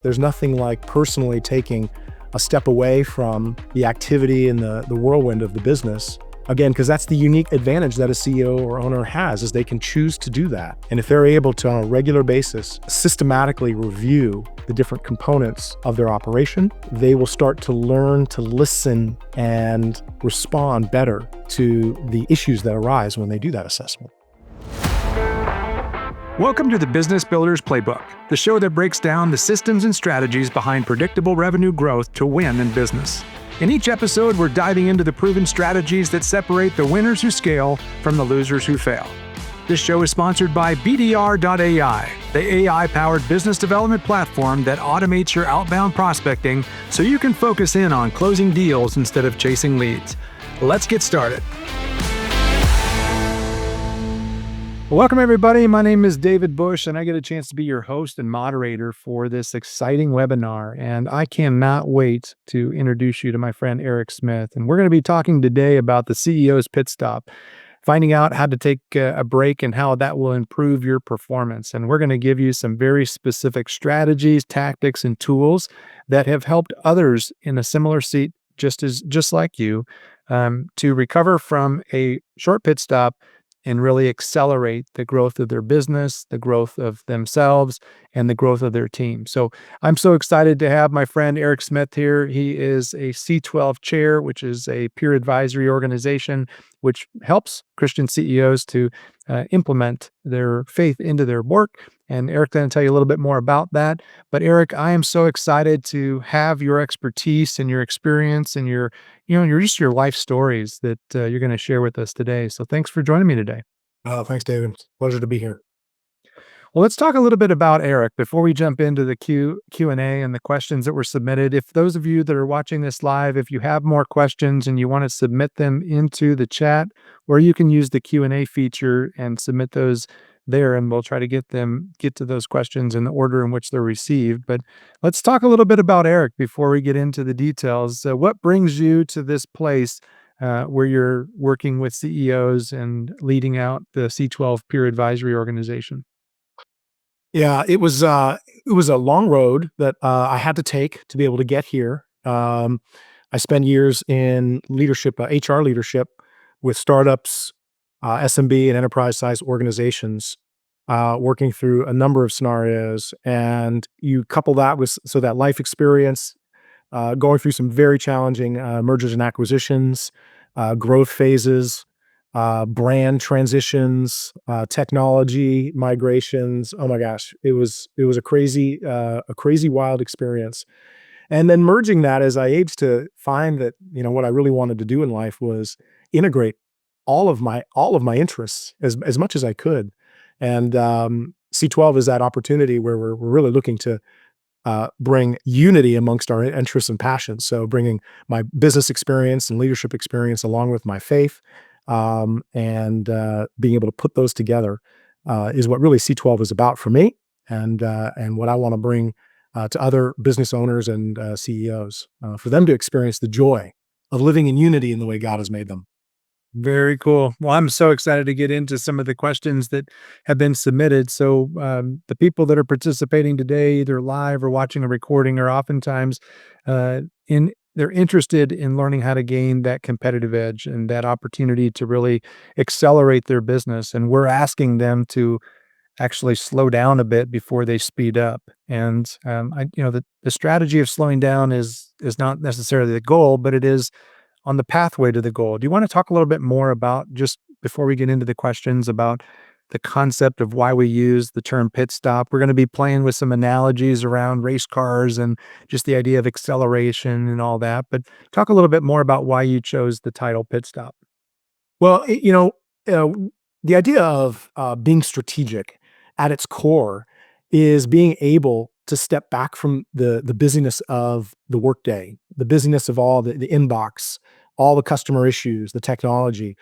There's nothing like personally taking a step away from the activity and the whirlwind of the business. Again, because that's the unique advantage that a CEO or owner has, is they can choose to do that. And if they're able to, on a regular basis, systematically review the different components of their operation, they will start to learn to listen and respond better to the issues that arise when they do that assessment. Welcome to the Business Builder's Playbook, the show that breaks down the systems and strategies behind predictable revenue growth to win in business. In each episode, we're diving into the proven strategies that separate the winners who scale from the losers who fail. This show is sponsored by BDR.ai, the AI-powered business development platform that automates your outbound prospecting so you can focus in on closing deals instead of chasing leads. Let's get started. Welcome, everybody. My name is David Bush, and I get a chance to be your host and moderator for this exciting webinar. And I cannot wait to introduce you to my friend Eric Smith. And we're going to be talking today about the CEO's pit stop, finding out how to take a break and how that will improve your performance. And we're going to give you some very specific strategies, tactics, and tools that have helped others in a similar seat, just like you, to recover from a short pit stop and really accelerate the growth of their business, the growth of themselves, and the growth of their team. So I'm so excited to have my friend Eric Smith here. He is a C12 chair, which is a peer advisory organization, which helps Christian CEOs to implement their faith into their work. And Eric's going to tell you a little bit more about that. But Eric, I am so excited to have your expertise and your experience and your life stories that you're going to share with us today. So thanks for joining me today. Thanks, David. Pleasure to be here. Well, let's talk a little bit about Eric before we jump into the Q&A and the questions that were submitted. If those of you that are watching this live, if you have more questions and you want to submit them into the chat, or you can use the Q&A feature and submit those there, and we'll try to get to those questions in the order in which they're received. But let's talk a little bit about Eric before we get into the details. What brings you to this place where you're working with CEOs and leading out the C12 peer advisory organization? Yeah, it was a long road that I had to take to be able to get here. I spent years in leadership, HR leadership, with startups, SMB, and enterprise-sized organizations, working through a number of scenarios. And you couple that with that life experience, going through some very challenging mergers and acquisitions, growth phases, brand transitions, technology migrations. Oh my gosh, it was a crazy wild experience. And then merging that as I aged to find that, what I really wanted to do in life was integrate all of my interests as much as I could. And C12 is that opportunity where we're really looking to bring unity amongst our interests and passions. So bringing my business experience and leadership experience along with my faith, and being able to put those together is what really C12 is about for me, and what I want to bring to other business owners and CEOs, for them to experience the joy of living in unity in the way God has made them. Very cool. Well, I'm so excited to get into some of the questions that have been submitted. So the people that are participating today, either live or watching a recording, are oftentimes they're interested in learning how to gain that competitive edge and that opportunity to really accelerate their business. And we're asking them to actually slow down a bit before they speed up. And the strategy of slowing down is not necessarily the goal, but it is on the pathway to the goal. Do you want to talk a little bit more about, just before we get into the questions, about the concept of why we use the term pit stop? We're going to be playing with some analogies around race cars and just the idea of acceleration and all that. But talk a little bit more about why you chose the title pit stop. Well, the idea of being strategic at its core is being able to step back from the busyness of the workday, the busyness of all the inbox, all the customer issues, the technology.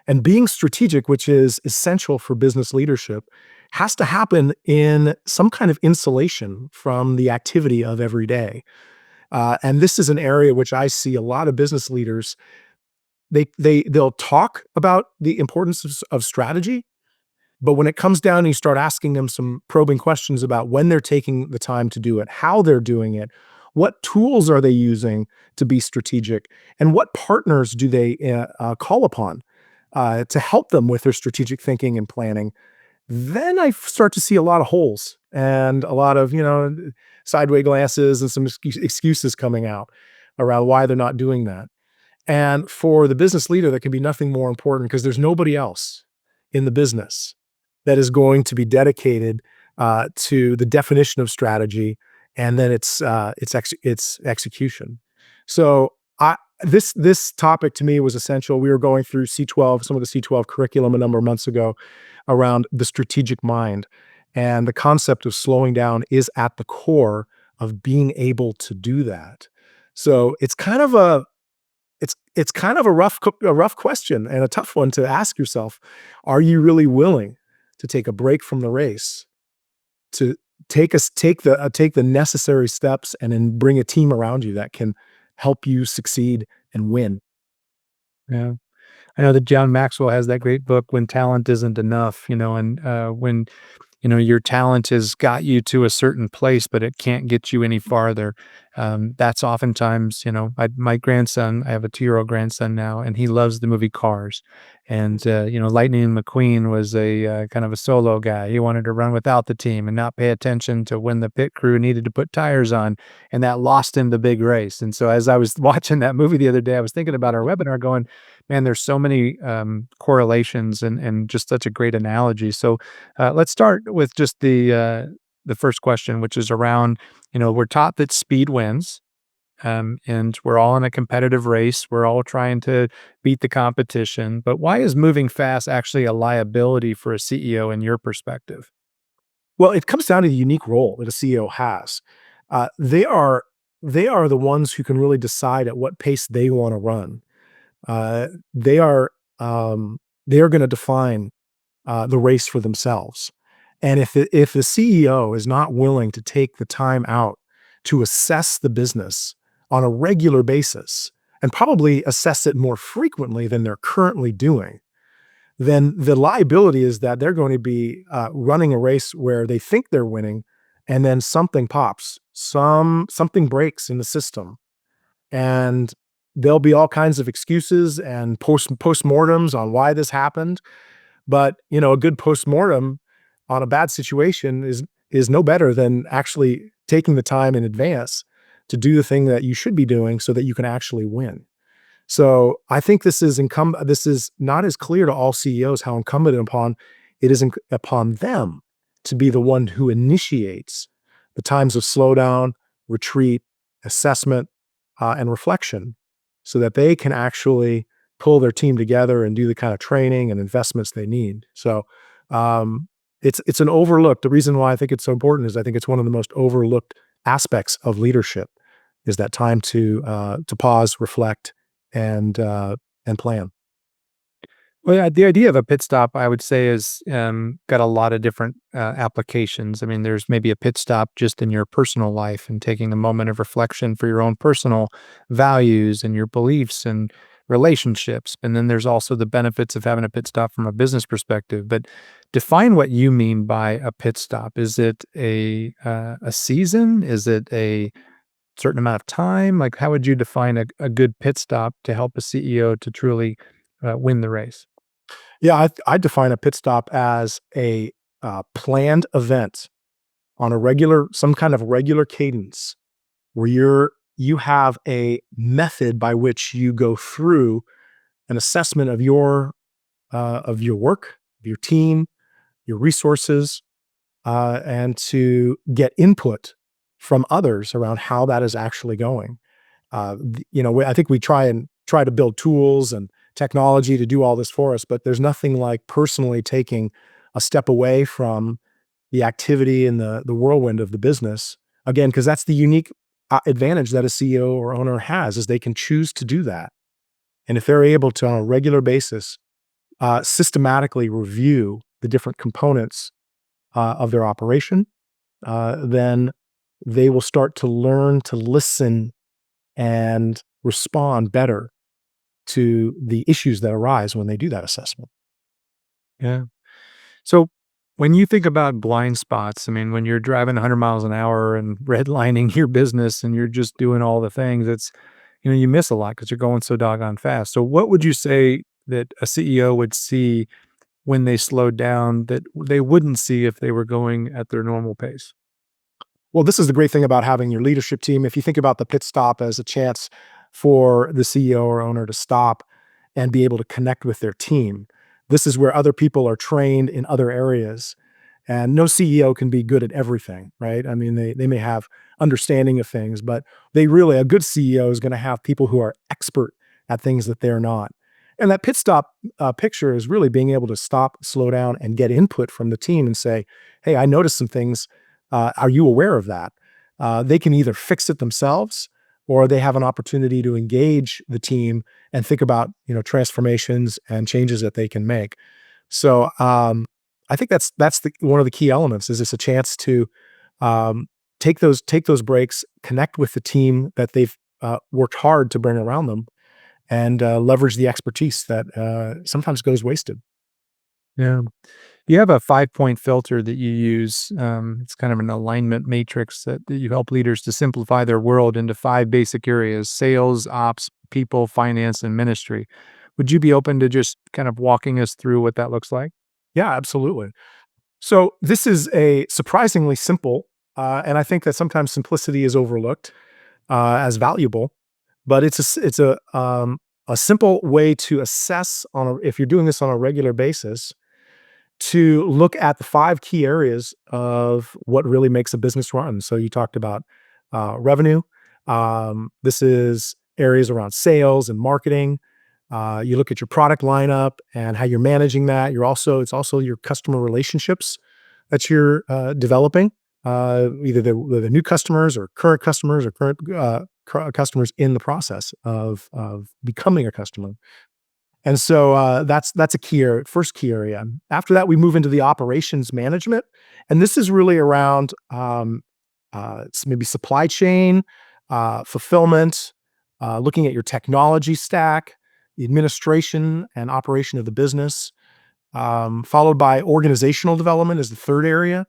And being strategic, which is essential for business leadership, has to happen in some kind of insulation from the activity of every day. And this is an area which I see a lot of business leaders, they'll talk about the importance of strategy, But when it comes down and you start asking them some probing questions about when they're taking the time to do it, how they're doing it, what tools are they using to be strategic, and what partners do they call upon to help them with their strategic thinking and planning, then I start to see a lot of holes and a lot of, sideway glances and some excuses coming out around why they're not doing that. And for the business leader, there can be nothing more important because there's nobody else in the business that is going to be dedicated to the definition of strategy and then its execution. So this topic to me was essential. We were going through C12, some of the C12 curriculum a number of months ago around the strategic mind, and the concept of slowing down is at the core of being able to do that. So it's kind of a rough question and a tough one to ask yourself. Are you really willing to take a break from the race, to take the necessary steps and then bring a team around you that can help you succeed and win? Yeah. I know that John Maxwell has that great book, When Talent Isn't Enough, and when your talent has got you to a certain place, but it can't get you any farther. That's oftentimes, my grandson, I have a 2-year-old grandson now, and he loves the movie Cars. And, Lightning McQueen was a kind of a solo guy. He wanted to run without the team and not pay attention to when the pit crew needed to put tires on. And that lost him the big race. And so as I was watching that movie the other day, I was thinking about our webinar going, man, there's so many correlations and just such a great analogy. So let's start with just the first question, which is around, we're taught that speed wins, and we're all in a competitive race. We're all trying to beat the competition. But why is moving fast actually a liability for a CEO in your perspective? Well, it comes down to the unique role that a CEO has. Uh, they are they are the ones who can really decide at what pace they want to run. Uh, they are they are going to define the race for themselves. And if the CEO is not willing to take the time out to assess the business on a regular basis and probably assess it more frequently than they're currently doing, then the liability is that they're going to be running a race where they think they're winning, and then something pops, something breaks in the system, and there'll be all kinds of excuses and postmortems on why this happened. But, a good postmortem on a bad situation is no better than actually taking the time in advance to do the thing that you should be doing so that you can actually win. So, I think this is not as clear to all CEOs how incumbent upon it is upon them to be the one who initiates the times of slowdown, retreat, assessment, and reflection so that they can actually pull their team together and do the kind of training and investments they need. So, um, it's an overlooked the reason why I think it's so important is I think it's one of the most overlooked aspects of leadership is that time to pause, reflect, and and plan. Well, yeah, the idea of a pit stop, I would say, is got a lot of different applications. I mean, there's maybe a pit stop just in your personal life and taking a moment of reflection for your own personal values and your beliefs and relationships. And then there's also the benefits of having a pit stop from a business perspective. But define what you mean by a pit stop. Is it a season? Is it a certain amount of time? Like, how would you define a good pit stop to help a CEO to truly win the race? Yeah, I define a pit stop as a planned event on a some kind of regular cadence where you have a method by which you go through an assessment of your work, of your team, your resources, and to get input from others around how that is actually going. I think we try to build tools and technology to do all this for us, but there's nothing like personally taking a step away from the activity and the whirlwind of the business. Again, because that's the unique advantage that a CEO or owner has is they can choose to do that. And if they're able to, on a regular basis, systematically review the different components of their operation, then they will start to learn to listen and respond better to the issues that arise when they do that assessment. Yeah. So when you think about blind spots, I mean, when you're driving 100 miles an hour and redlining your business and you're just doing all the things, you miss a lot because you're going so doggone fast. So what would you say that a CEO would see when they slowed down that they wouldn't see if they were going at their normal pace? Well, this is the great thing about having your leadership team. If you think about the pit stop as a chance for the CEO or owner to stop and be able to connect with their team, this is where other people are trained in other areas. And no CEO can be good at everything, right? I mean, they may have understanding of things, but a good CEO is going to have people who are expert at things that they're not. And that pit stop picture is really being able to stop, slow down, and get input from the team and say, "Hey, I noticed some things. Are you aware of that?" They can either fix it themselves, or they have an opportunity to engage the team and think about transformations and changes that they can make. So I think that's one of the key elements. Is it's a chance to um, take those breaks, connect with the team that they've worked hard to bring around them, and leverage the expertise that sometimes goes wasted. Yeah. You have a 5-point filter that you use. It's kind of an alignment matrix that you help leaders to simplify their world into 5 basic areas: sales, ops, people, finance, and ministry. Would you be open to just kind of walking us through what that looks like? Yeah, absolutely. So this is a surprisingly simple, and I think that sometimes simplicity is overlooked as valuable. But it's a simple way to assess if you're doing this on a regular basis, to look at the 5 key areas of what really makes a business run. So you talked about revenue. This is areas around sales and marketing. You look at your product lineup and how you're managing that. It's also your customer relationships that you're developing, either the new customers or current customers or customers in the process of becoming a customer. And so that's a first key area. After that, we move into the operations management, and this is really around maybe supply chain, fulfillment, looking at your technology stack, the administration and operation of the business, followed by organizational development is the third area.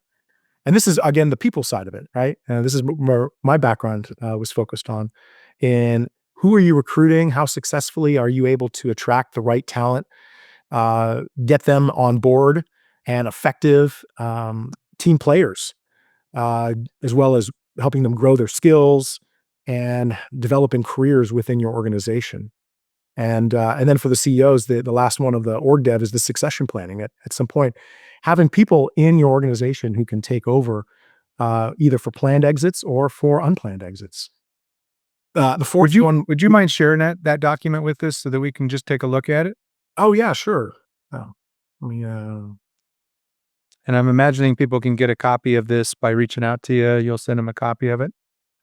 And this is again the people side of it, right? This is where my background was focused on. In who are you recruiting? How successfully are you able to attract the right talent, get them on board, and effective team players, uh, as well as helping them grow their skills and developing careers within your organization. And then for the CEOs, the last one of the org dev is the succession planning. At some point, having people in your organization who can take over, either for planned exits or for unplanned exits. The fourth one. Would you mind sharing that document with us so that we can just take a look at it? Oh yeah, sure. Oh, let me. And I'm imagining people can get a copy of this by reaching out to you. You'll send them a copy of it.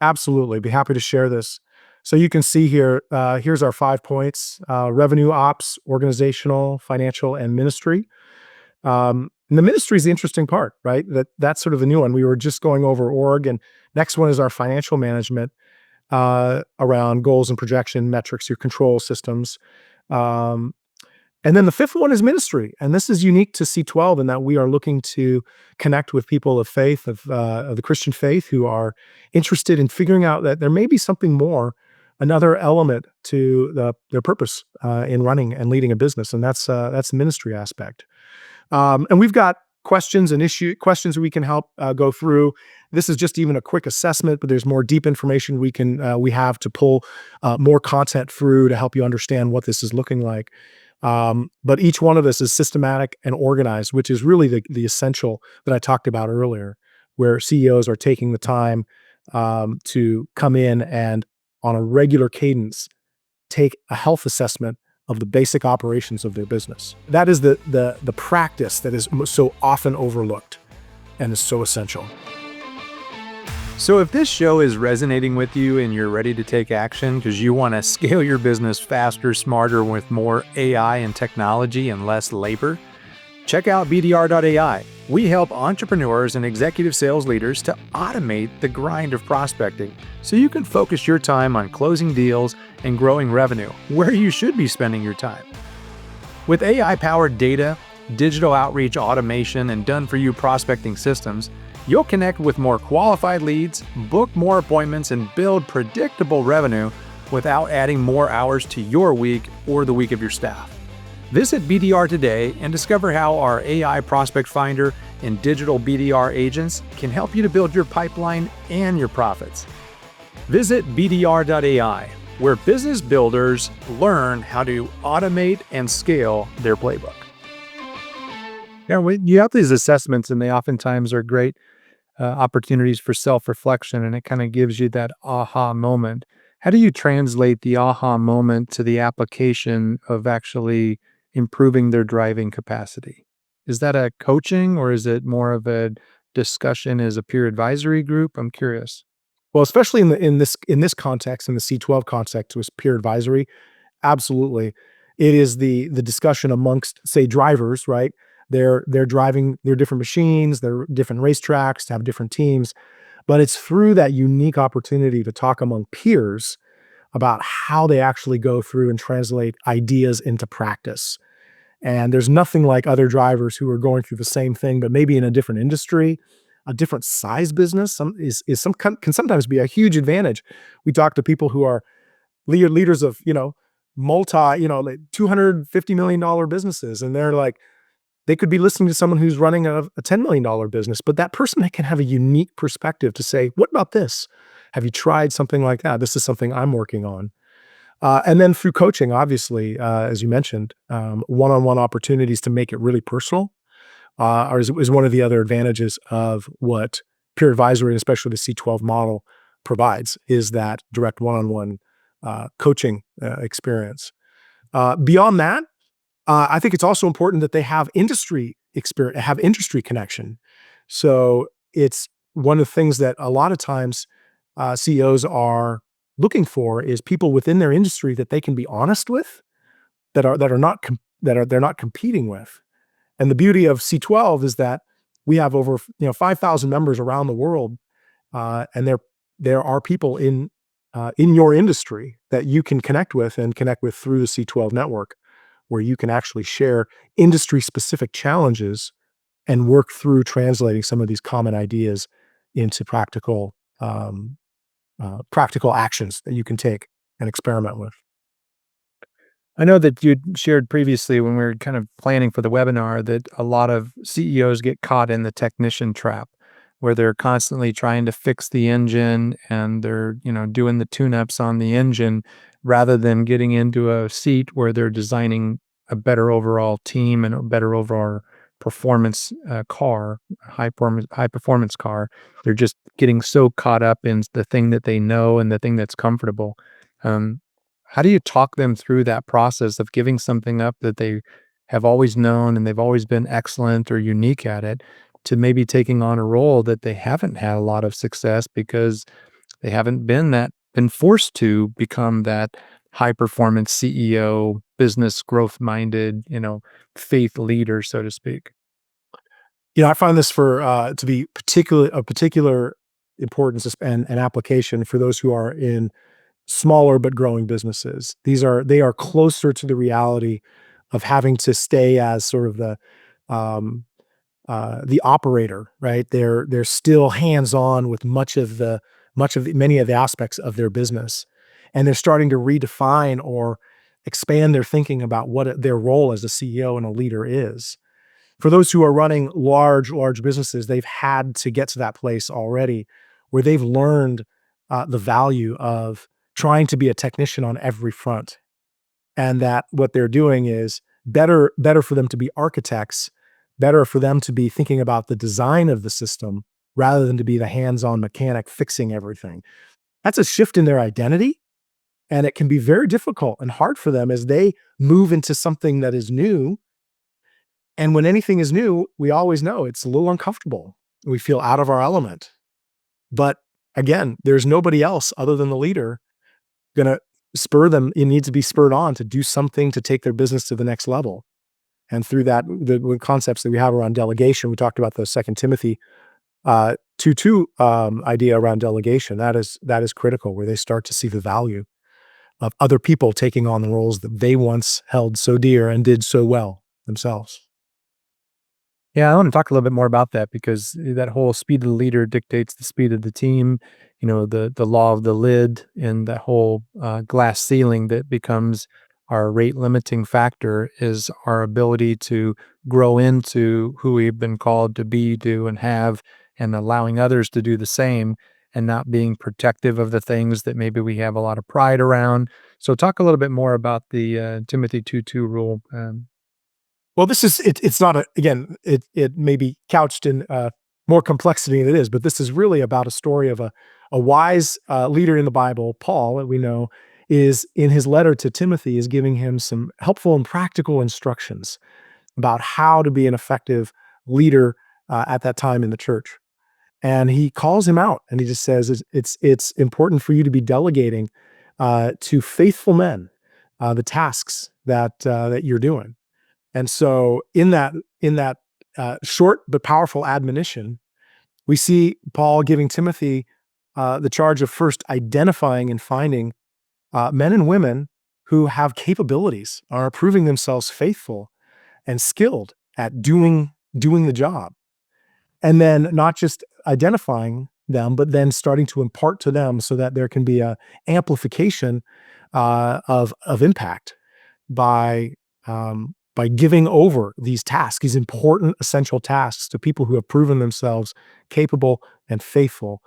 Absolutely, be happy to share this. So you can see here. Here's our 5 points: revenue, ops, organizational, financial, and ministry. And the ministry is the interesting part, right? That's sort of the new one. We were just going over org, and next one is our financial management, around goals and projection metrics, your control systems. Um, and then the fifth one is ministry. And this is unique to C12 in that we are looking to connect with people of faith, of the Christian faith, who are interested in figuring out that there may be something more, another element to their purpose in running and leading a business. And that's the ministry aspect. And we've got questions we can help go through. This is just even a quick assessment, but there's more deep information we have to pull more content through to help you understand what this is looking like. But each one of this is systematic and organized, which is really the essential that I talked about earlier, where CEOs are taking the time to come in and on a regular cadence take a health assessment of the basic operations of their business. That is the practice that is so often overlooked and is so essential. So if this show is resonating with you and you're ready to take action because you want to scale your business faster, smarter, with more AI and technology and less labor, check out BDR.ai. We help entrepreneurs and executive sales leaders to automate the grind of prospecting so you can focus your time on closing deals and growing revenue where you should be spending your time. With AI-powered data, digital outreach automation, and done-for-you prospecting systems, you'll connect with more qualified leads, book more appointments, and build predictable revenue without adding more hours to your week or the week of your staff. Visit BDR today and discover how our AI Prospect Finder and digital BDR agents can help you to build your pipeline and your profits. Visit BDR.ai, where business builders learn how to automate and scale their playbook. Yeah, you have these assessments, and they oftentimes are great opportunities for self-reflection, and it kind of gives you that aha moment. How do you translate the aha moment to the application of actually improving their driving capacity? Is that a coaching, or is it more of a discussion as a peer advisory group? I'm curious. Well, especially in this context, in the C12 context with peer advisory, absolutely. It is the discussion amongst, say, drivers, right? They're driving their different machines, their different racetracks, to have different teams, but it's through that unique opportunity to talk among peers about how they actually go through and translate ideas into practice. And there's nothing like other drivers who are going through the same thing, but maybe in a different industry, a different size business. Can sometimes be a huge advantage. We talk to people who are leaders of like $250 million businesses, and they're like they could be listening to someone who's running a $10 million business, but that person can have a unique perspective to say, "What about this? Have you tried something like that? This is something I'm working on." And then through coaching, obviously, as you mentioned, one-on-one opportunities to make it really personal is one of the other advantages of what peer advisory, and especially the C12 model, provides, is that direct one-on-one coaching experience. Beyond that, I think it's also important that they have industry experience, have industry connection. So it's one of the things that a lot of times CEOs are looking for is people within their industry that they can be honest with, that are not they're not competing with. And the beauty of C12 is that we have over 5,000 members around the world, and there are people in your industry that you can connect with through the C12 network, where you can actually share industry specific challenges and work through translating some of these common ideas into practical actions that you can take and experiment with. I know that you shared previously when we were kind of planning for the webinar that a lot of CEOs get caught in the technician trap, where they're constantly trying to fix the engine and they're, doing the tune-ups on the engine rather than getting into a seat where they're designing a better overall team and a better overall performance car, high performance car. They're just getting so caught up in the thing that they know and the thing that's comfortable. Um, how do you talk them through that process of giving something up that they have always known and they've always been excellent or unique at it, to maybe taking on a role that they haven't had a lot of success because they haven't been forced to become that high performance CEO, business growth minded, faith leader, so to speak? I find this to be particular importance and application for those who are in smaller but growing businesses. They are closer to the reality of having to stay as sort of um, the operator, right? They're still hands on with many of the aspects of their business, and they're starting to redefine or expand their thinking about what their role as a CEO and a leader is. For those who are running large businesses, they've had to get to that place already where they've learned the value of trying to be a technician on every front, and that what they're doing is better for them to be architects, better for them to be thinking about the design of the system rather than to be the hands-on mechanic fixing everything. That's a shift in their identity, and it can be very difficult and hard for them as they move into something that is new. And when anything is new, we always know it's a little uncomfortable. We feel out of our element. But again, there's nobody else other than the leader gonna spur them. It needs to be spurred on to do something to take their business to the next level. And through that, the concepts that we have around delegation, we talked about the Second Timothy 2:2 idea around delegation. That is critical, where they start to see the value of other people taking on the roles that they once held so dear and did so well themselves. Yeah, I want to talk a little bit more about that because that whole speed of the leader dictates the speed of the team. The law of the lid and that whole glass ceiling that becomes our rate limiting factor is our ability to grow into who we've been called to be, do, and have, and allowing others to do the same, and not being protective of the things that maybe we have a lot of pride around. So, talk a little bit more about the Timothy 2:2 rule. Well, this is it's not a again, it may be couched in, more complexity than it is, but this is really about a story of a wise, leader in the Bible. Paul, that we know, is in his letter to Timothy, is giving him some helpful and practical instructions about how to be an effective leader, at that time in the church. And he calls him out, and he just says, "It's important for you to be delegating, to faithful men, the tasks that you're doing." And so in that short but powerful admonition, we see Paul giving Timothy the charge of first identifying and finding men and women who have capabilities, are proving themselves faithful and skilled at doing the job. And then not just identifying them, but then starting to impart to them so that there can be a amplification of impact by giving over these tasks, these important, essential tasks to people who have proven themselves capable and faithful,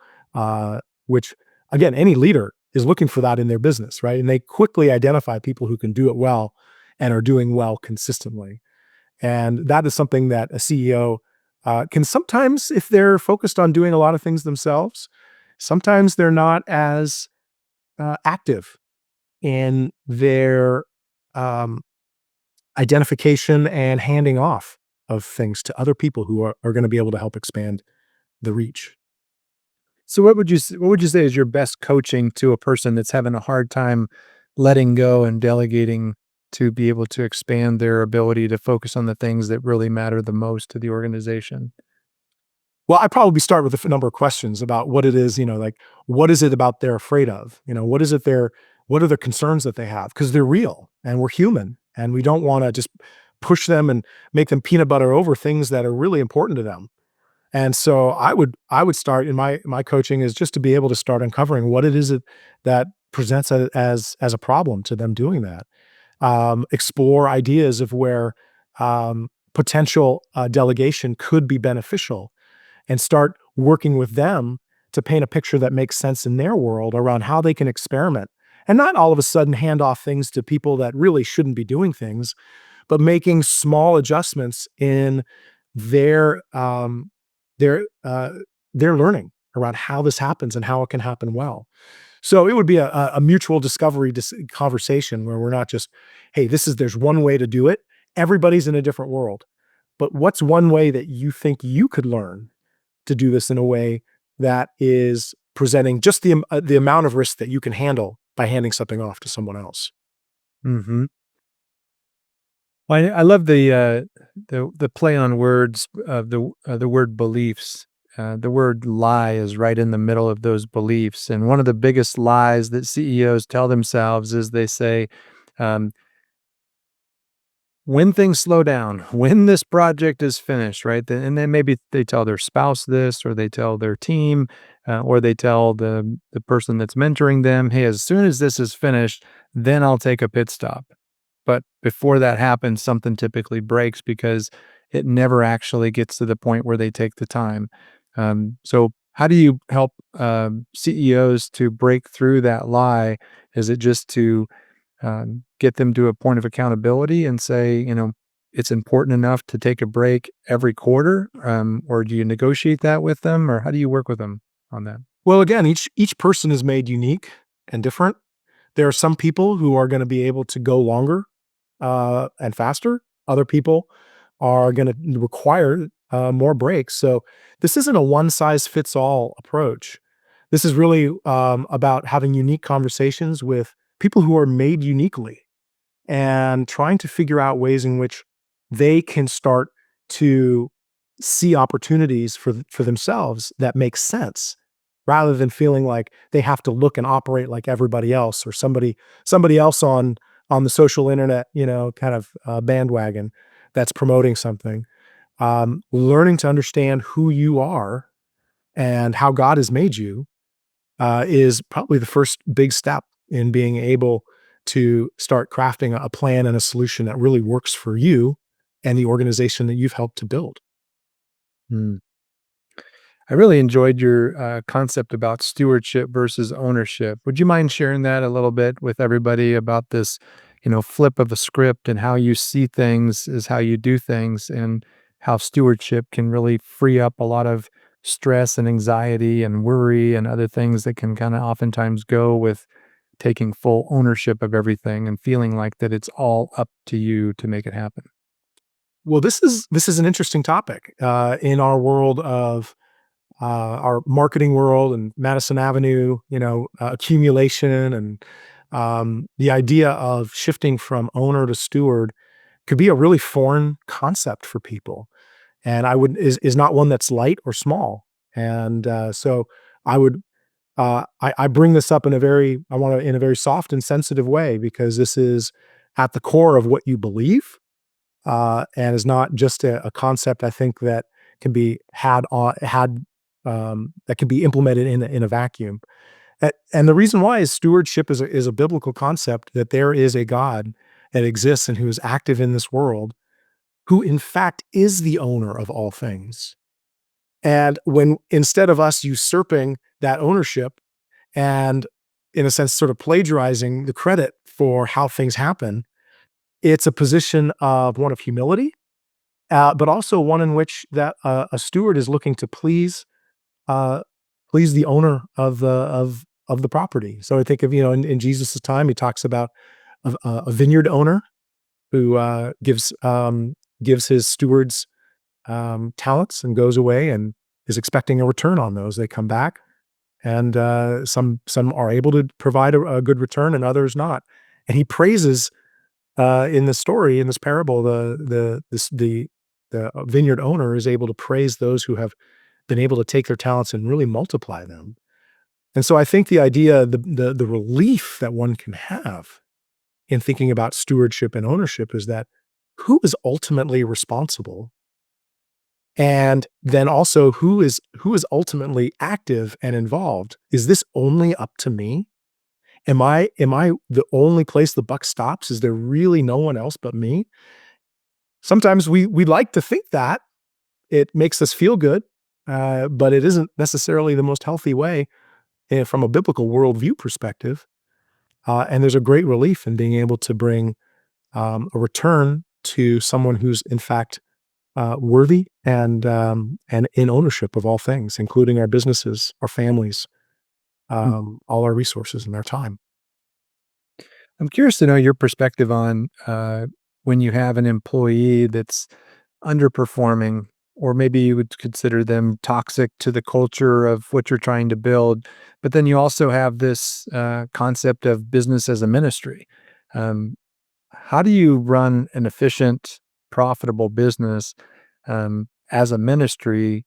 which again, any leader is looking for that in their business, right? And they quickly identify people who can do it well and are doing well consistently. And that is something that a CEO can sometimes, if they're focused on doing a lot of things themselves, sometimes they're not as active in their um, identification and handing off of things to other people who are going to be able to help expand the reach. So what would you say is your best coaching to a person that's having a hard time letting go and delegating to be able to expand their ability to focus on the things that really matter the most to the organization? Well, I probably start with a number of questions about what it is, like what is it about they're afraid of? What are the concerns that they have? Because they're real and we're human and we don't want to just push them and make them peanut butter over things that are really important to them. And so I would start in my coaching is just to be able to start uncovering what it is that presents as a problem to them doing that. Explore ideas of where potential delegation could be beneficial and start working with them to paint a picture that makes sense in their world around how they can experiment and not all of a sudden hand off things to people that really shouldn't be doing things, but making small adjustments in their um, their uh, their learning around how this happens and how it can happen well. So it would be a mutual discovery conversation where we're not just, hey, there's one way to do it. Everybody's in a different world, but what's one way that you think you could learn to do this in a way that is presenting just the amount of risk that you can handle by handing something off to someone else. Mhm. Well, I love the play on words of the word beliefs. The word lie is right in the middle of those beliefs, and one of the biggest lies that CEOs tell themselves is they say, um, "When things slow down, when this project is finished," right? And then maybe they tell their spouse this, or they tell their team, or they tell the person that's mentoring them, "Hey, as soon as this is finished, then I'll take a pit stop." But before that happens, something typically breaks because it never actually gets to the point where they take the time. So, how do you help CEOs to break through that lie? Is it just to get them to a point of accountability and say, it's important enough to take a break every quarter? Or do you negotiate that with them? Or how do you work with them on that? Well, again, each person is made unique and different. There are some people who are going to be able to go longer and faster. Other people are going to require more breaks. So this isn't a one size fits all approach. This is really about having unique conversations with people who are made uniquely and trying to figure out ways in which they can start to see opportunities for themselves that make sense rather than feeling like they have to look and operate like everybody else or somebody else on the social internet, kind of bandwagon that's promoting something. Learning to understand who you are and how God has made you is probably the first big step in being able to start crafting a plan and a solution that really works for you and the organization that you've helped to build. Mm. I really enjoyed your concept about stewardship versus ownership. Would you mind sharing that a little bit with everybody about this, flip of a script and how you see things is how you do things, and how stewardship can really free up a lot of stress and anxiety and worry and other things that can kind of oftentimes go with taking full ownership of everything and feeling like that it's all up to you to make it happen. Well, this is an interesting topic in our world of our marketing world and Madison Avenue, accumulation and the idea of shifting from owner to steward could be a really foreign concept for people, and I would is not one that's light or small. And so I would I bring this up in a very I want to in a very soft and sensitive way because this is at the core of what you believe and is not just a concept I think that can be had that can be implemented in a vacuum. And the reason why is stewardship is a biblical concept that there is a God that exists and who is active in this world, who in fact is the owner of all things. And when instead of us usurping that ownership and in a sense sort of plagiarizing the credit for how things happen, it's a position of one of humility but also one in which that a steward is looking to uh, please the owner of the property. So I think of in Jesus' time, he talks about a vineyard owner who gives his stewards talents and goes away and is expecting a return on those. They come back, and some are able to provide a good return, and others not. And he praises in the story, in this parable, the vineyard owner is able to praise those who have been able to take their talents and really multiply them. And so I think the idea, the relief that one can have in thinking about stewardship and ownership is that who is ultimately responsible? And then also who is ultimately active and involved? Is this only up to me? Am I the only place the buck stops? Is there really no one else but me? Sometimes we like to think that. It makes us feel good, but it isn't necessarily the most healthy way, from a biblical worldview perspective. And there's a great relief in being able to bring a return to someone who's in fact worthy and in ownership of all things, including our businesses, our families, Hmm. all our resources and our time. I'm curious to know your perspective on when you have an employee that's underperforming, or maybe you would consider them toxic to the culture of what you're trying to build. But then you also have this concept of business as a ministry. Um, how do you run an efficient, profitable business as a ministry,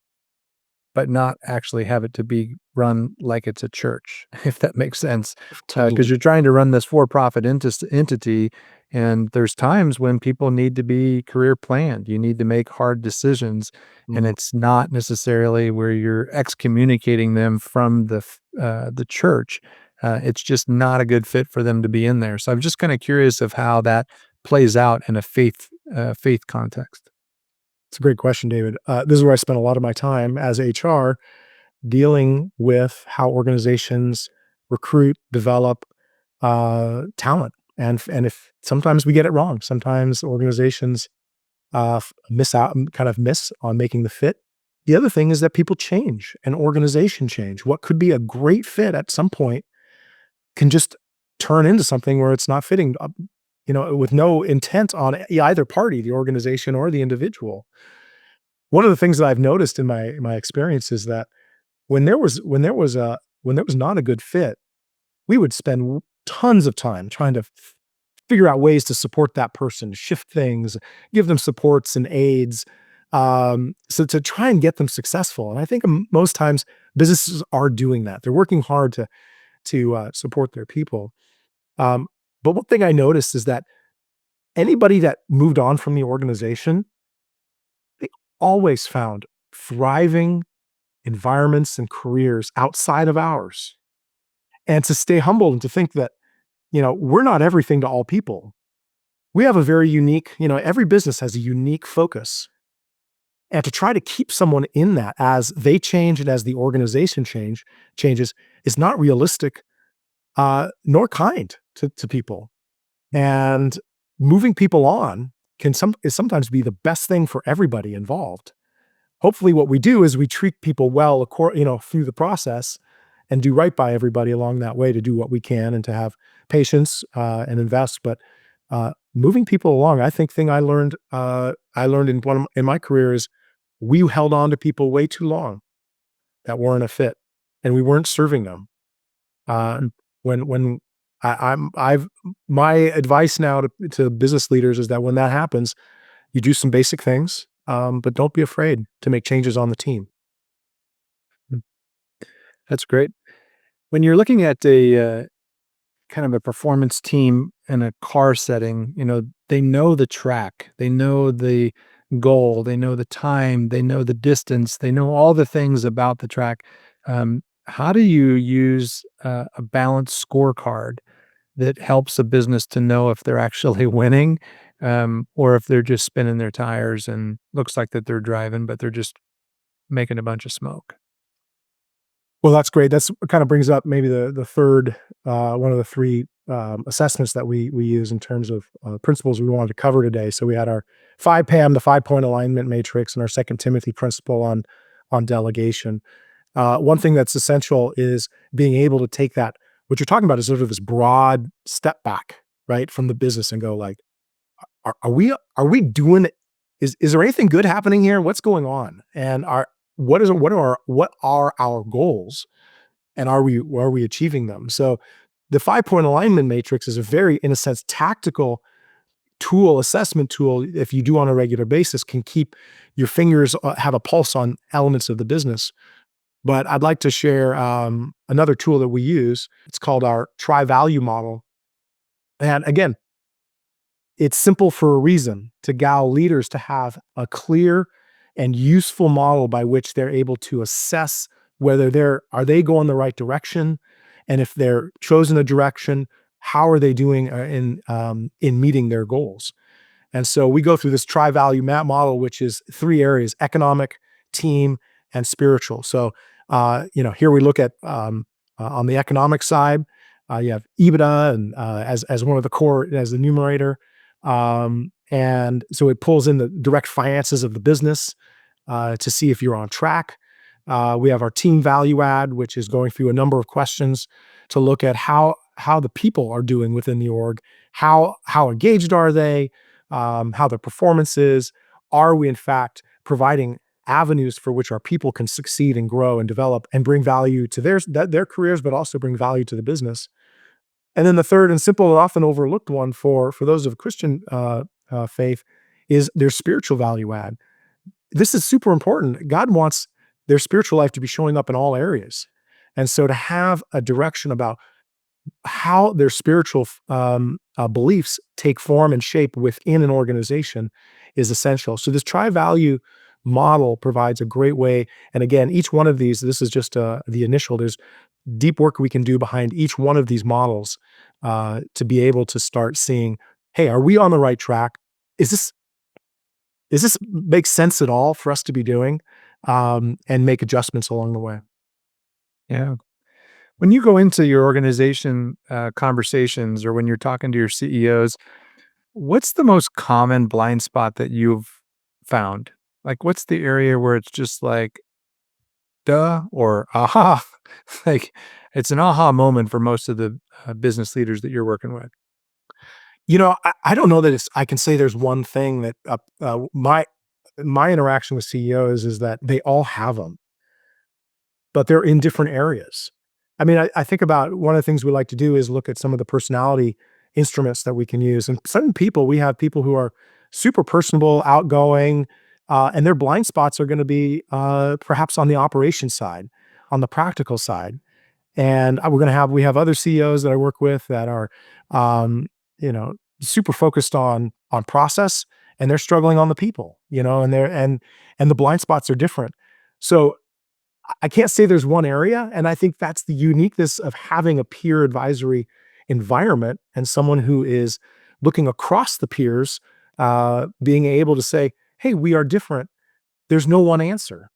but not actually have it to be run like it's a church, if that makes sense? Because Totally. you're trying to run this for-profit entity, and there's times when people need to be career planned. You need to make hard decisions, and Mhm. it's not necessarily where you're excommunicating them from the church. It's just not a good fit for them to be in there. So I'm just kind of curious of how that plays out in a faith context. It's a great question, David. This is where I spend a lot of my time as HR dealing with how organizations recruit, develop talent, and if sometimes we get it wrong. Sometimes organizations miss out, kind of miss on making the fit. The other thing is that people change and organization change. What could be a great fit at some point can just turn into something where it's not fitting. With no intent on either party, the organization or the individual. One of the things that I've noticed in my experience is that when there was not a good fit, we would spend tons of time trying to figure out ways to support that person, shift things, give them supports and aids, so to try and get them successful. And I think most times businesses are doing that. They're working hard to support their people. Um, but one thing I noticed is that anybody that moved on from the organization, they always found thriving environments and careers outside of ours. And to stay humble and to think that, we're not everything to all people. We have a very unique, every business has a unique focus. And to try to keep someone in that as they change and as the organization changes is not realistic, nor kind to people. And moving people on is sometimes be the best thing for everybody involved. Hopefully, what we do is we treat people well, through the process, and do right by everybody along that way to do what we can and to have patience and invest. But moving people along, I think thing I learned in my career is we held on to people way too long that weren't a fit, and we weren't serving them. Uh, when I've my advice now to business leaders is that when that happens, you do some basic things, but don't be afraid to make changes on the team. Mm, that's great. When you're looking at a kind of a performance team in a car setting, they know the track, they know the goal, they know the time, they know the distance, they know all the things about the track. How do you use a balanced scorecard that helps a business to know if they're actually winning, or if they're just spinning their tires and looks like that they're driving, but they're just making a bunch of smoke? Well, that's great. That's kind of brings up maybe the third one of the three assessments that we use in terms of principles we wanted to cover today. So we had our 5 PAM, the 5 point alignment matrix, and our second Timothy principle on delegation. One thing that's essential is being able to take that. What you're talking about is sort of this broad step back, right, from the business and go like, are we doing it? Is there anything good happening here? What's going on? And what are our goals? And are we achieving them? So the 5 point alignment matrix is a very, in a sense, tactical assessment tool, if you do on a regular basis, can keep your fingers have a pulse on elements of the business. But I'd like to share another tool that we use. It's called our tri-value model. And again, it's simple for a reason, to allow leaders to have a clear and useful model by which they're able to assess whether are they going the right direction, and if they're chosen a direction, how are they doing in meeting their goals. And so we go through this tri-value map model, which is three areas: economic, team, and spiritual. So, here we look at on the economic side, you have EBITDA and as one of the core, as the numerator. And so it pulls in the direct finances of the business to see if you're on track. We have our team value add, which is going through a number of questions to look at how the people are doing within the org, how engaged are they, how their performance is. Are we in fact providing avenues for which our people can succeed and grow and develop and bring value to their careers, but also bring value to the business? And then the third and simple and often overlooked one for those of Christian faith is their spiritual value add. This is super important. God wants their spiritual life to be showing up in all areas. And so to have a direction about how their spiritual beliefs take form and shape within an organization is essential. So this tri-value model provides a great way. And again, each one of these, this is just the initial. There's deep work we can do behind each one of these models to be able to start seeing, hey, are we on the right track? Is this make sense at all for us to be doing, and make adjustments along the way? Yeah. When you go into your organization conversations, or when you're talking to your CEOs, what's the most common blind spot that you've found? Like, what's the area where it's just like, duh, or aha? Like, it's an aha moment for most of the business leaders that you're working with. I don't know that I can say there's one thing that my interaction with CEOs is that they all have them, but they're in different areas. I mean, I think about one of the things we like to do is look at some of the personality instruments that we can use. And we have people who are super personable, outgoing, and their blind spots are going to be perhaps on the operations side, on the practical side. And we have other CEOs that I work with that are, um, super focused on process and they're struggling on the people, and and the blind spots are different. So I can't say there's one area, and I think that's the uniqueness of having a peer advisory environment and someone who is looking across the peers, being able to say, "Hey, we are different." There's no one answer.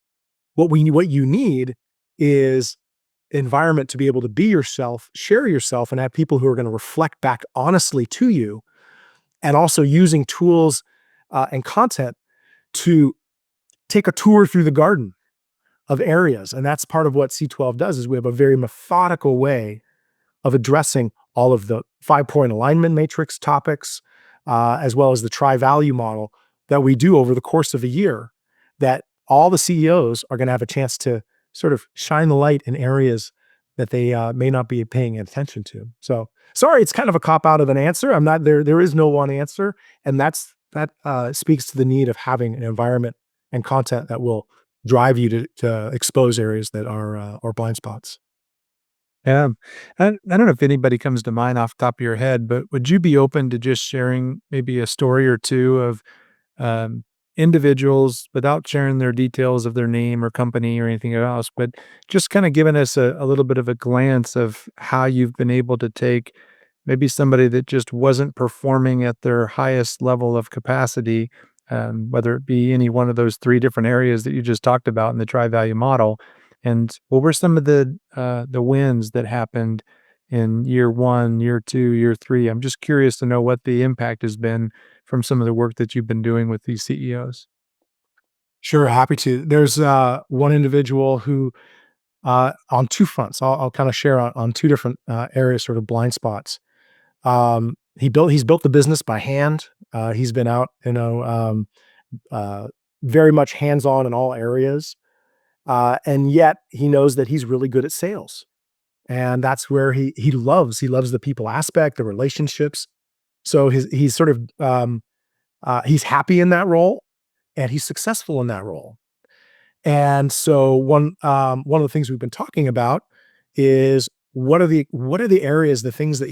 What you need is environment to be able to be yourself, share yourself, and have people who are gonna reflect back honestly to you, and also using tools, and content to take a tour through the garden of areas, and that's part of what C12 does, is we have a very methodical way of addressing all of the 5-point alignment matrix topics, as well as the tri-value model that we do over the course of a year, that all the CEOs are gonna have a chance to sort of shine the light in areas that they, may not be paying attention to. So, sorry, it's kind of a cop out of an answer. I'm not there is no one answer, and that speaks to the need of having an environment and content that will drive you to expose areas that are blind spots. Yeah. I don't know if anybody comes to mind off the top of your head, but would you be open to just sharing maybe a story or two of um, individuals without sharing their details of their name or company or anything else, but just kind of giving us a little bit of a glance of how you've been able to take maybe somebody that just wasn't performing at their highest level of capacity, whether it be any one of those three different areas that you just talked about in the tri-value model. And what were some of the wins that happened in year one, year two, year three? I'm just curious to know what the impact has been from some of the work that you've been doing with these CEOs. Sure, happy to. There's, one individual who, on 2 fronts, I'll kinda share on 2 different, areas, sort of blind spots. He's built the business by hand. He's been out, uh, very much hands-on in all areas, and yet he knows that he's really good at sales, and that's where he loves the people aspect, the relationships. So he's sort of, he's happy in that role, and he's successful in that role. And so one of the things we've been talking about is what are the areas, the things that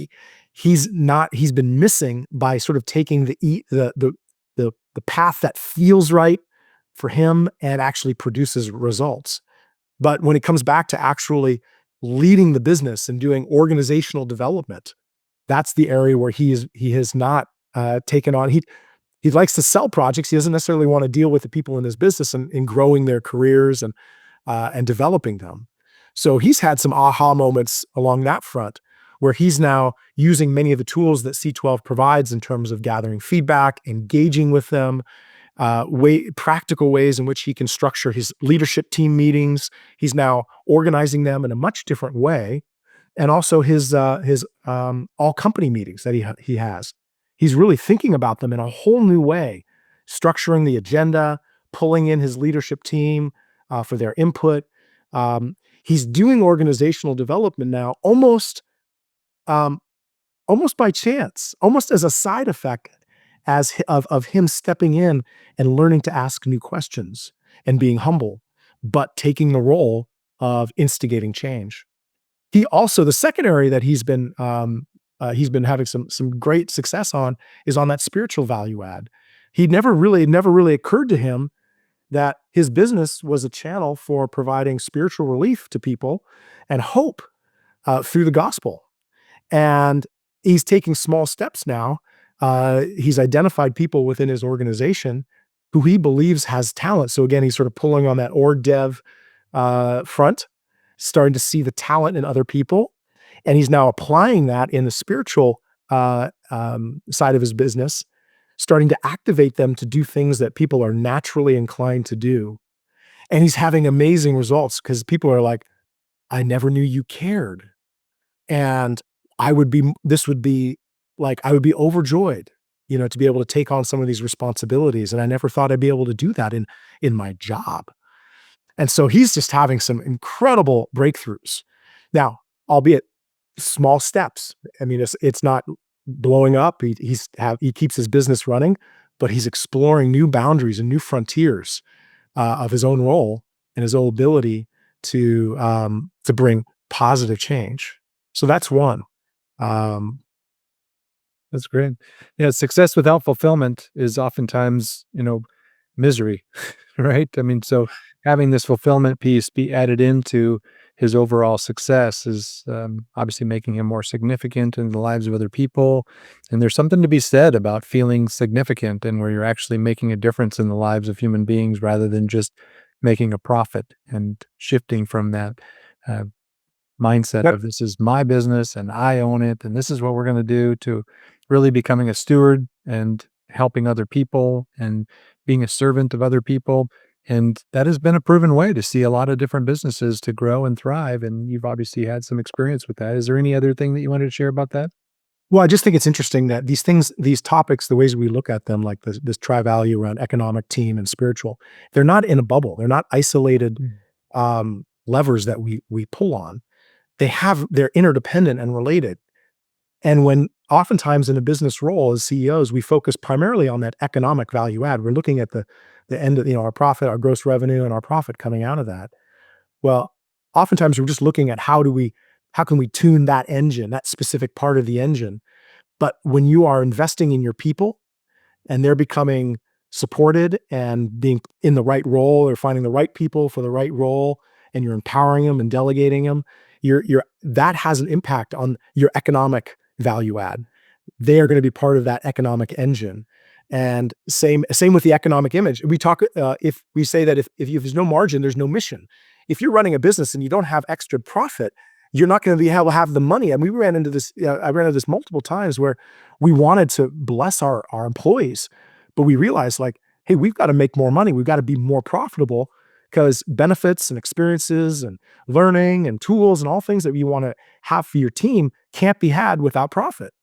he's been missing by sort of taking the path that feels right for him and actually produces results. But when it comes back to actually leading the business and doing organizational development, that's the area where he has not taken on. He likes to sell projects. He doesn't necessarily want to deal with the people in his business and in growing their careers and developing them. So he's had some aha moments along that front where he's now using many of the tools that C12 provides in terms of gathering feedback, engaging with them, practical ways in which he can structure his leadership team meetings. He's now organizing them in a much different way, and also his all company meetings that he has. He's really thinking about them in a whole new way, structuring the agenda, pulling in his leadership team for their input. He's doing organizational development now um, almost by chance, almost as a side effect of him stepping in and learning to ask new questions and being humble, but taking the role of instigating change. He also the second area that he's been having some great success on is on that spiritual value add. It never really occurred to him that his business was a channel for providing spiritual relief to people and hope, through the gospel. And he's taking small steps now. He's identified people within his organization who he believes has talent. So again, he's sort of pulling on that org dev front, starting to see the talent in other people, and he's now applying that in the spiritual side of his business, starting to activate them to do things that people are naturally inclined to do. And he's having amazing results because people are like, "I never knew you cared." And this would be like, I would be overjoyed, to be able to take on some of these responsibilities. And I never thought I'd be able to do that in my job. And so he's just having some incredible breakthroughs. Now, albeit small steps. I mean, it's not blowing up. He keeps his business running, but he's exploring new boundaries and new frontiers of his own role and his own ability to bring positive change. So that's one. Um, That's great. Yeah, success without fulfillment is oftentimes, misery, right? I mean, so having this fulfillment piece be added into his overall success is obviously making him more significant in the lives of other people. And there's something to be said about feeling significant and where you're actually making a difference in the lives of human beings rather than just making a profit and shifting from that uh, mindset That of this is my business and I own it and this is what we're going to do to really becoming a steward and helping other people and being a servant of other people. And that has been a proven way to see a lot of different businesses to grow and thrive. And you've obviously had some experience with that. Is there any other thing that you wanted to share about that? Well, I just think it's interesting that these things, these topics, the ways we look at them, like this tri-value around economic, team, and spiritual, they're not in a bubble. They're not isolated Mm. levers that we pull on. They're interdependent and related. And when oftentimes in a business role as CEOs, we focus primarily on that economic value add. We're looking at the end of, our profit, our gross revenue, and our profit coming out of that. Well, oftentimes we're just looking at how can we tune that engine, that specific part of the engine. But when you are investing in your people and they're becoming supported and being in the right role or finding the right people for the right role, and you're empowering them and delegating them, you're that has an impact on your economic value add. They are going to be part of that economic engine. And same with the economic image. We talk if we say that if there's no margin, there's no mission. If you're running a business and you don't have extra profit, you're not going to be able to have the money. And we ran into this. I ran into this multiple times where we wanted to bless our employees, but we realized like, hey, we've got to make more money. We've got to be more profitable because benefits and experiences and learning and tools and all things that you want to have for your team can't be had without profit.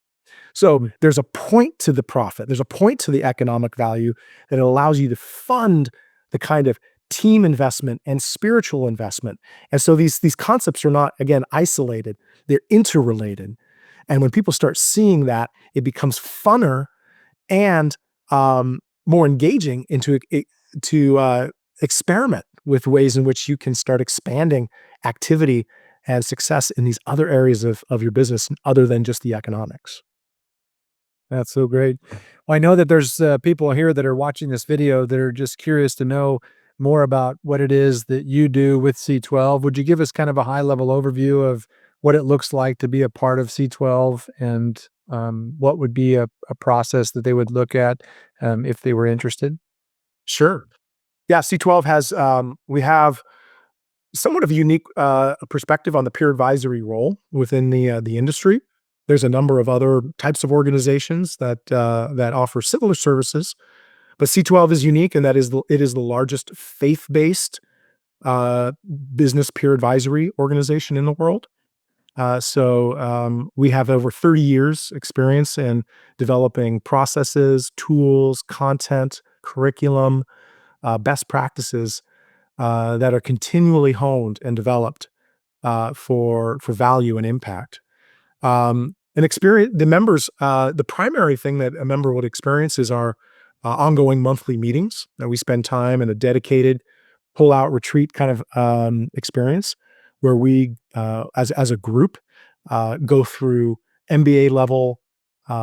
So Mm. there's a point to the profit. There's a point to the economic value that allows you to fund the kind of team investment and spiritual investment. And so these concepts are not, again, isolated. They're interrelated. And when people start seeing that, it becomes funner and more engaging into to experiment with ways in which you can start expanding activity and success in these other areas of your business other than just the economics. That's so great. Well, I know that there's people here that are watching this video that are just curious to know more about what it is that you do with C12. Would you give us kind of a high level overview of what it looks like to be a part of C12 and what would be a process that they would look at if they were interested? Sure. Yeah, C12 has we have somewhat of a unique perspective on the peer advisory role within the industry. There's a number of other types of organizations that offer similar services, but C12 is unique, and it is the largest faith-based uh, business peer advisory organization in the world. We have over 30 years experience in developing processes, tools, content, curriculum, best practices that are continually honed and developed for value and impact. The members, the primary thing that a member would experience is our ongoing monthly meetings that we spend time in a dedicated pull out retreat kind of experience where we, as a group, go through MBA level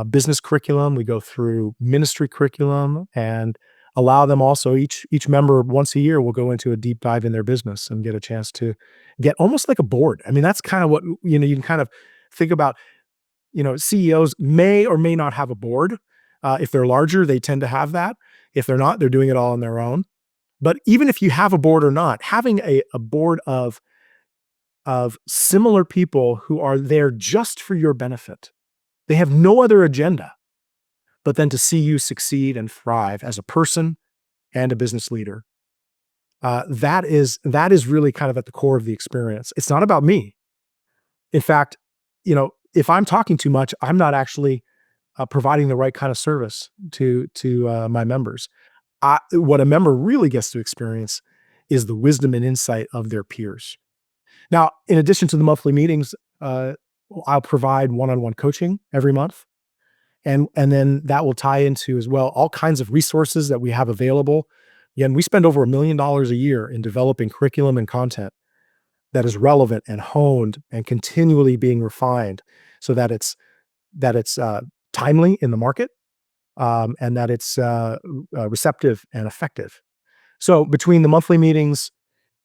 business curriculum. We go through ministry curriculum and allow them also each member once a year will go into a deep dive in their business and get a chance to get almost like a board. I mean, that's kind of what you can kind of think about. CEOs may or may not have a board. If they're larger, they tend to have that. If they're not, they're doing it all on their own. But even if you have a board or not, having a board of similar people who are there just for your benefit, they have no other agenda but then to see you succeed and thrive as a person and a business leader. That is really kind of at the core of the experience. It's not about me. In fact, if I'm talking too much, I'm not actually providing the right kind of service to my members. What a member really gets to experience is the wisdom and insight of their peers. Now, in addition to the monthly meetings, I'll provide one-on-one coaching every month. And then that will tie into as well all kinds of resources that we have available. Again, we spend over $1 million a year in developing curriculum and content that is relevant and honed and continually being refined so that it's timely in the market, and that it's receptive and effective. So between the monthly meetings,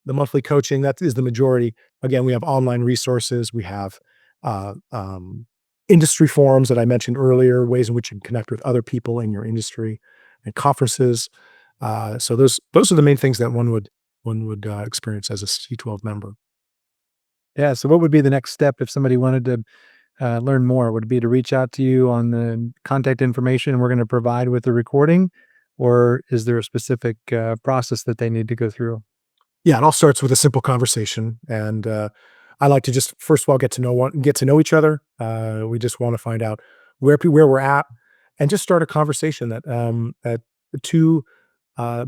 the monthly coaching, that is the majority. Again, we have online resources. We have uh, um, industry forums that I mentioned earlier, ways in which you can connect with other people in your industry, and conferences. So those are the main things that one would experience as a C12 member. Yeah. So, what would be the next step if somebody wanted to learn more? Would it be to reach out to you on the contact information we're going to provide with the recording, or is there a specific process that they need to go through? Yeah, it all starts with a simple conversation, and I like to just first of all get to know each other. We just want to find out where we're at, and just start a conversation that the two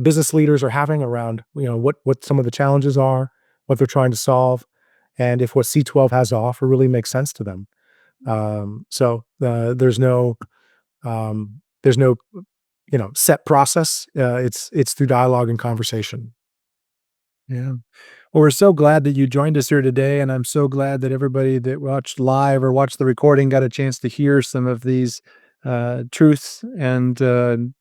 business leaders are having around what some of the challenges are, what they're trying to solve, and if what C12 has to offer really makes sense to them. So there's no set process. It's through dialogue and conversation. Yeah. Well, we're so glad that you joined us here today, and I'm so glad that everybody that watched live or watched the recording got a chance to hear some of these truths and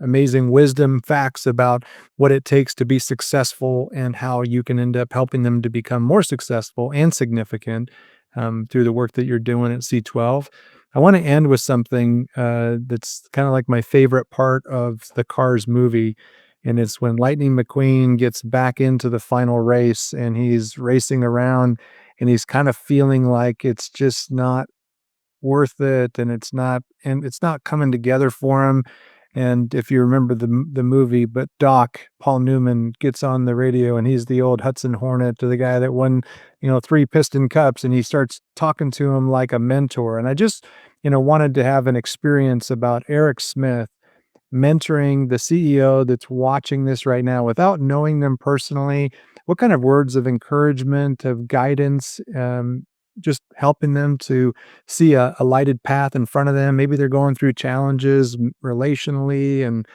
amazing wisdom facts about what it takes to be successful and how you can end up helping them to become more successful and significant through the work that you're doing at C12. I want to end with something that's kind of like my favorite part of the Cars movie, and it's when Lightning McQueen gets back into the final race and he's racing around and he's kind of feeling like it's just not worth it, and it's not coming together for him. And if you remember the movie, but Doc, Paul Newman, gets on the radio and he's the old Hudson Hornet to the guy that won, 3 Piston Cups, and he starts talking to him like a mentor. And I just, wanted to have an experience about Eric Smith mentoring the CEO that's watching this right now without knowing them personally. What kind of words of encouragement, of guidance, just helping them to see a lighted path in front of them? Maybe they're going through challenges relationally and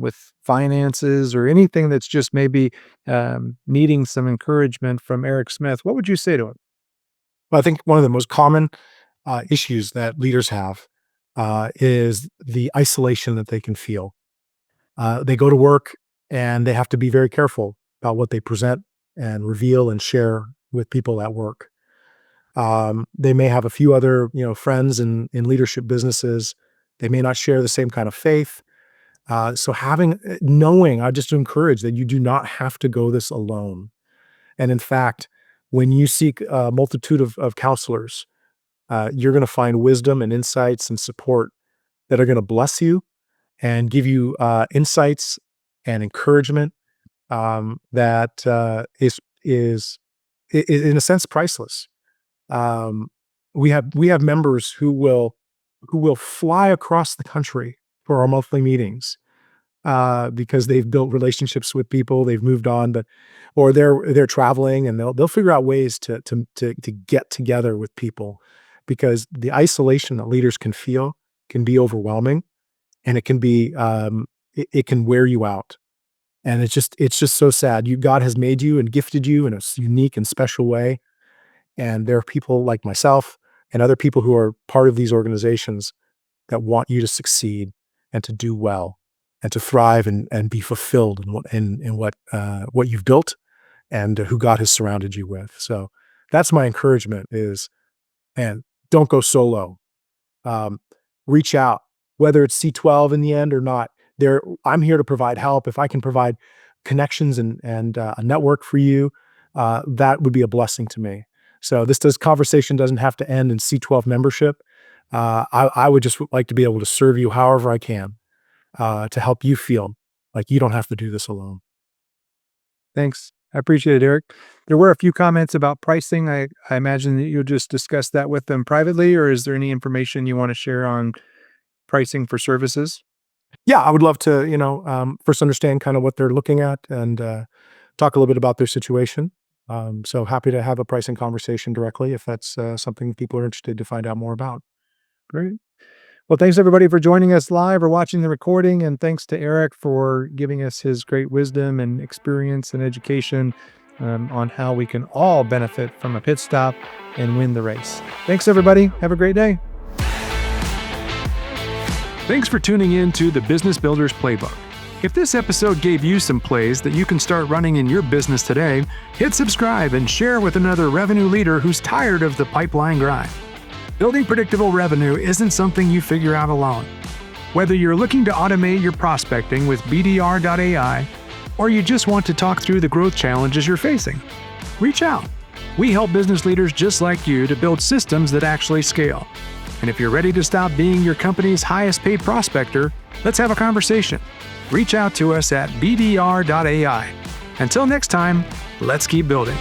with finances or anything that's just maybe needing some encouragement from Eric Smith. What would you say to him? But I think one of the most common issues that leaders have is the isolation that they can feel. They go to work and they have to be very careful about what they present and reveal and share with people at work. They may have a few other, friends in leadership businesses. They may not share the same kind of faith. So knowing, I just encourage that you do not have to go this alone. And in fact, when you seek a multitude of counselors, you're going to find wisdom and insights and support that are going to bless you and give you insights and encouragement that is in a sense priceless. Um, we have members who will fly across the country for our monthly meetings because they've built relationships with people, they've moved on, but or they're traveling and they'll figure out ways to get together with people because the isolation that leaders can feel can be overwhelming and it can wear you out. And it's just so sad. God has made you and gifted you in a unique and special way. And there are people like myself and other people who are part of these organizations that want you to succeed and to do well and to thrive and be fulfilled in what you've built and who God has surrounded you with. So that's my encouragement is, man, don't go solo. Um, Reach out, whether it's C12 in the end or not. I'm here to provide help. If I can provide connections and a network for you, that would be a blessing to me. So this conversation doesn't have to end in C12 membership. I would just like to be able to serve you however I can to help you feel like you don't have to do this alone. Thanks. I appreciate it, Eric. There were a few comments about pricing. I imagine that you'll just discuss that with them privately, or is there any information you want to share on pricing for services? Yeah, I would love to, first understand kind of what they're looking at and talk a little bit about their situation. So happy to have a pricing conversation directly if that's something people are interested to find out more about. Great. Well, thanks everybody for joining us live or watching the recording. And thanks to Eric for giving us his great wisdom and experience and education on how we can all benefit from a pit stop and win the race. Thanks, everybody. Have a great day. Thanks for tuning in to the Business Builder's Playbook. If this episode gave you some plays that you can start running in your business today, hit subscribe and share with another revenue leader who's tired of the pipeline grind. Building predictable revenue isn't something you figure out alone. Whether you're looking to automate your prospecting with BDR.ai, or you just want to talk through the growth challenges you're facing, reach out. We help business leaders just like you to build systems that actually scale. And if you're ready to stop being your company's highest paid prospector, let's have a conversation. Reach out to us at BDR.ai. Until next time, let's keep building.